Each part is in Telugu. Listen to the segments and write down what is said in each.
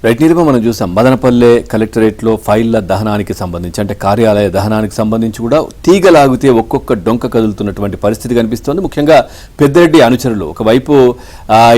రైట్ నీరుగా మనం చూసాం మదనపల్లె కలెక్టరేట్లో ఫైళ్ల దహనానికి సంబంధించి అంటే కార్యాలయ దహనానికి సంబంధించి కూడా తీగలాగితే ఒక్కొక్క డొంక కదులుతున్నటువంటి పరిస్థితి కనిపిస్తోంది. ముఖ్యంగా పెద్దిరెడ్డి అనుచరులు ఒకవైపు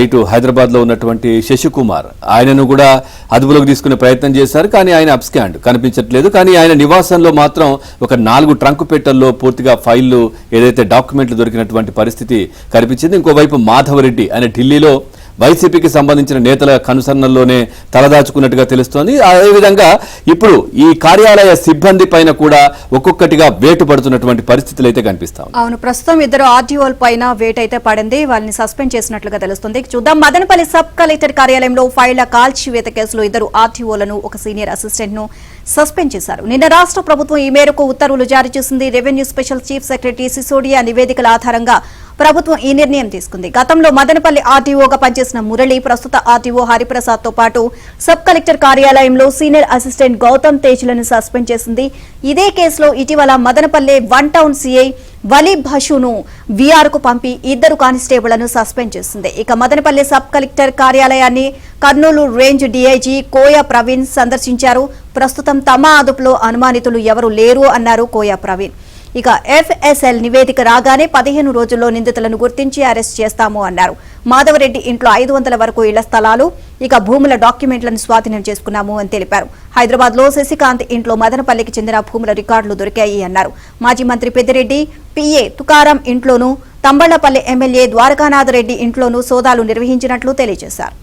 ఇటు హైదరాబాద్లో ఉన్నటువంటి శశికుమార్ ఆయనను కూడా అదుపులోకి తీసుకునే ప్రయత్నం చేశారు, కానీ ఆయన అబ్స్కాండ్ కనిపించట్లేదు. కానీ ఆయన నివాసంలో మాత్రం ఒక 4 ట్రంకు పెట్టెల్లో పూర్తిగా ఫైళ్లు ఏదైతే డాక్యుమెంట్లు దొరికినటువంటి పరిస్థితి కనిపించింది. ఇంకోవైపు మాధవరెడ్డి ఆయన ఢిల్లీలో వైసీపీకి సంబంధించిన నేతల కనుసన్నల్లోనే తలదాచుకున్నట్టుగా తెలుస్తోంది. అదేవిధంగా ఇప్పుడు ఈ కార్యాలయ సిబ్బంది పైన కూడా ఒక్కొక్కటిగా వేటు పడుతున్నటువంటి పరిస్థితులు అయితే కనిపిస్తాయి. అవును, ప్రస్తుతం 2 ఆర్టీఓల పైన వేటు అయితే పడింది, వాళ్ళని సస్పెండ్ చేసినట్లుగా తెలుస్తుంది. చూద్దాం, మదనపల్లి సబ్ కలెక్టర్ కార్యాలయంలో ఫైళ్ల కాల్చివేత కేసులో 2 ఆర్టీఓలను ఒక సీనియర్ అసిస్టెంట్ ను సస్పెండ్ చేశారు. నిన్న రాష్ట్ర ప్రభుత్వం ఈ మేరకు ఉత్తర్వులు జారీ చేసింది. Revenue special chief secretary Sisodia నివేదికల ఆధారంగా ప్రభుత్వం ఈ నిర్ణయం తీసుకుంది. గతంలో మదనపల్లి ఆర్టీఓగా పనిచేసిన మురళి ప్రస్తుత ఆర్టీఓ హరిప్రసాద్ తో పాటు సబ్ కలెక్టర్ కార్యాలయంలో సీనియర్ అసిస్టెంట్ గౌతమ్ తేజ్లను సస్పెండ్ చేసింది. ఇదే కేసులో ఇటీవల మదనపల్లి 1 టౌన్ సీఐ వలీ భషును వీఆర్ కు పంపి 2 కానిస్టేబుళ్లను సస్పెండ్ చేసింది. ఇక మదనపల్లి సబ్ కలెక్టర్ కార్యాలయాన్ని కర్నూలు రేంజ్ డీఐజీ కోయ ప్రవీణ్ సందర్శించారు. ప్రస్తుతం తమ అదుపులో అనుమానితులు ఎవరు లేరు అన్నారు కోయ ప్రవీణ్. ఇక ఎఫ్ఎస్ఎల్ నివేదిక రాగానే 15 రోజుల్లో నిందితులను గుర్తించి అరెస్ట్ చేస్తాము అన్నారు. మాధవరెడ్డి ఇంట్లో 500 వరకు ఇళ్ల స్థలాలు, ఇక భూముల డాక్యుమెంట్లను స్వాధీనం చేసుకున్నాము అని తెలిపారు. హైదరాబాద్ లో శశికాంత్ ఇంట్లో మదనపల్లికి చెందిన భూముల రికార్డులు దొరికాయి అన్నారు. మాజీ మంత్రి పెద్దిరెడ్డి పిఏ తుకారం ఇంట్లోనూ, తంబళ్లపల్లి ఎమ్మెల్యే ద్వారకానాథ్ రెడ్డి ఇంట్లోనూ సోదాలు నిర్వహించినట్లు తెలియజేశారు.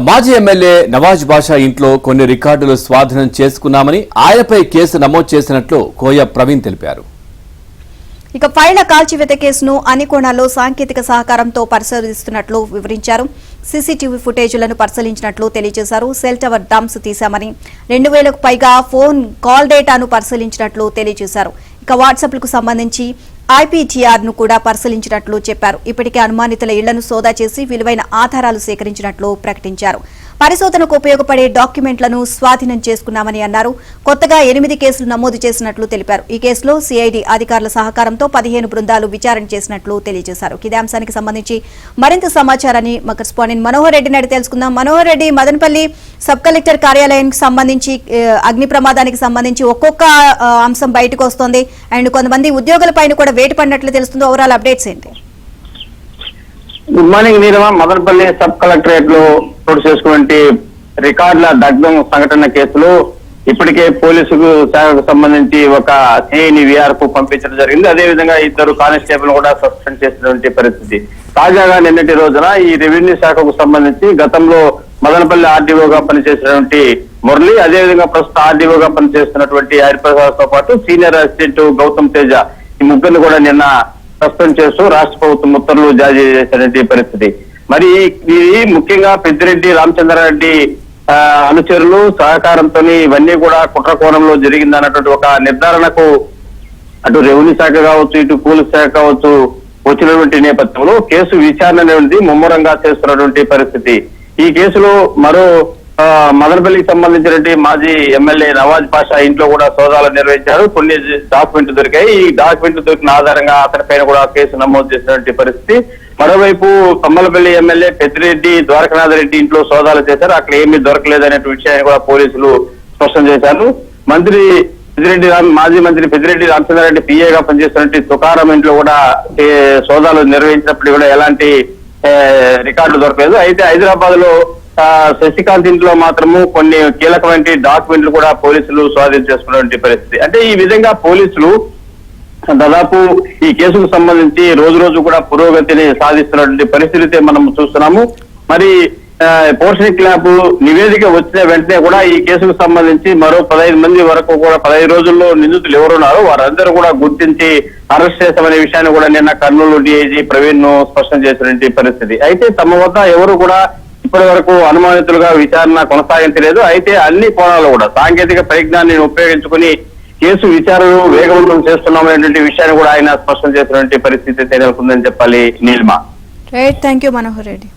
మాజీ ఎమ్మెల్యే నవాజ్ బాషా ఇంట్లో కొన్ని రికార్డులు స్వాధీనం చేసుకున్నామని ఆయనపై కేసు నమోదు చేసినట్లు కోయ ప్రవీణ్ తెలిపారు. ఇక ఫైళ్ల కాల్చివేత కేసును అన్ని కోణాల్లో సాంకేతిక సహకారంతో పరిశీలిస్తున్నట్లు వివరించారు. సీసీటీవీ ఫుటేజీలను పరిశీలించినట్లు తెలియజేశారు. సెల్ టవర్ డంప్స్ తీశామని 2000కు పైగా ఫోన్ కాల్ డేటాను పరిశీలించినట్లు తెలియజేశారు. ఇక వాట్సాప్లకు సంబంధించి ఐపీటీఆర్ ను కూడా పరిశీలించినట్లు చెప్పారు. ఇప్పటికే అనుమానితుల ఇళ్లను సోదా చేసి విలువైన ఆధారాలు సేకరించినట్లు ప్రకటించారు. పరిశోధనకు ఉపయోగపడే డాక్యుమెంట్లను స్వాధీనం చేసుకున్నామని అన్నారు. కొత్తగా 8 కేసులు నమోదు చేసినట్లు తెలిపారు. ఈ కేసులో సిఐడి అధికారుల సహకారంతో 15 బృందాలు విచారణ చేసినట్లు తెలియజేశారు. ఇదే అంశానికి సంబంధించి మరింత సమాచారాన్ని మా కరెస్పాండెంట్ మనోహర్ రెడ్డిని అడిగి తెలుసుకుందాం. మనోహర్ రెడ్డి, మదనపల్లి సబ్ కలెక్టర్ కార్యాలయానికి సంబంధించి అగ్ని ప్రమాదానికి సంబంధించి ఒక్కొక్క అంశం బయటకు వస్తోంది అండ్ కొంతమంది ఉద్యోగుల పైన కూడా వేటు పడినట్లు తెలుస్తుంది. ఓవరాల్ అప్డేట్స్ ఏంటి? Good morning Neerama. Madanapalle sub collectorate లో చోటు చేసుకున్నటువంటి రికార్డుల దగ్ధం సంఘటన కేసులో ఇప్పటికే పోలీసుకు శాఖకు సంబంధించి ఒక సిఐని వీఆర్ కు పంపించడం జరిగింది. అదేవిధంగా 2 కానిస్టేబుల్ కూడా సస్పెండ్ చేసినటువంటి పరిస్థితి. తాజాగా నిన్నటి రోజున ఈ రెవెన్యూ శాఖకు సంబంధించి గతంలో మదనపల్లి ఆర్డీఓగా పనిచేసినటువంటి మురళి, అదేవిధంగా ప్రస్తుత ఆర్డీఓగా పనిచేస్తున్నటువంటి హరిప్రసాద్ తో పాటు సీనియర్ అసిస్టెంట్ గౌతమ్ తేజ ఈ ముగ్గురిని కూడా నిన్న సస్పెండ్ చేస్తూ రాష్ట్ర ప్రభుత్వం ఉత్తర్వులు జారీ చేసినటువంటి పరిస్థితి. మరి ఇది ముఖ్యంగా పెద్దిరెడ్డి రామచంద్రారెడ్డి అనుచరులు సహకారంతో ఇవన్నీ కూడా కుట్ర కోణంలో జరిగిందన్నటువంటి ఒక నిర్ధారణకు అటు రెవెన్యూ శాఖ కావచ్చు, ఇటు పోలీస్ శాఖ కావచ్చు వచ్చినటువంటి నేపథ్యంలో కేసు విచారణ అనేది ముమ్మరంగా చేస్తున్నటువంటి పరిస్థితి. ఈ కేసులో మరో మదనపల్లికి సంబంధించినటువంటి మాజీ ఎమ్మెల్యే నవాజ్ బాషా ఇంట్లో కూడా సోదాలు నిర్వహించారు. కొన్ని డాక్యుమెంట్లు దొరికాయి. ఈ డాక్యుమెంట్లు దొరికిన ఆధారంగా అతనిపైన కూడా కేసు నమోదు చేసినటువంటి పరిస్థితి. మరోవైపు తమ్మలపల్లి ఎమ్మెల్యే పెద్దిరెడ్డి ద్వారకానాథ్ రెడ్డి ఇంట్లో సోదాలు చేశారు. అక్కడ ఏమీ దొరకలేదనే విషయాన్ని కూడా పోలీసులు స్పష్టం చేశారు. మాజీ మంత్రి పెద్దిరెడ్డి రామచంద్రారెడ్డి పిఏగా పనిచేస్తున్నటువంటి తుకారం ఇంట్లో కూడా సోదాలు నిర్వహించినప్పుడు కూడా ఎలాంటి రికార్డులు దొరకలేదు. అయితే హైదరాబాద్ లో శశికాంత్ ఇంట్లో మాత్రము కొన్ని కీలకమైన డాక్యుమెంట్లు కూడా పోలీసులు స్వాధీనం చేసుకున్నటువంటి పరిస్థితి. అంటే ఈ విధంగా పోలీసులు దాదాపు ఈ కేసుకు సంబంధించి రోజు రోజు కూడా పురోగతిని సాధిస్తున్నటువంటి పరిస్థితి మనం చూస్తున్నాము. మరి పోర్షన్ క్లాబ్ నివేదిక వచ్చిన వెంటనే కూడా ఈ కేసుకు సంబంధించి మరో 15 మంది వరకు కూడా 15 రోజుల్లో నిందితులు ఎవరున్నారో వారందరూ కూడా గుర్తించి అరెస్ట్ చేస్తామనే విషయాన్ని కూడా నిన్న కర్నూలు డీఐజీ ప్రవీణ్ ను స్పష్టం చేసినటువంటి పరిస్థితి. అయితే తమ వద్ద ఎవరు కూడా ఇప్పటి వరకు అనుమానితులుగా విచారణ కొనసాగించలేదు. అయితే అన్ని కోణాలు కూడా సాంకేతిక పరిజ్ఞానాన్ని ఉపయోగించుకుని కేసు విచారణను వేగవంతం చేస్తున్నామనేటువంటి విషయాన్ని కూడా ఆయన స్పష్టం చేసినటువంటి పరిస్థితి నెలకొందని చెప్పాలి Neelima. Right, thank you Manohar Reddy.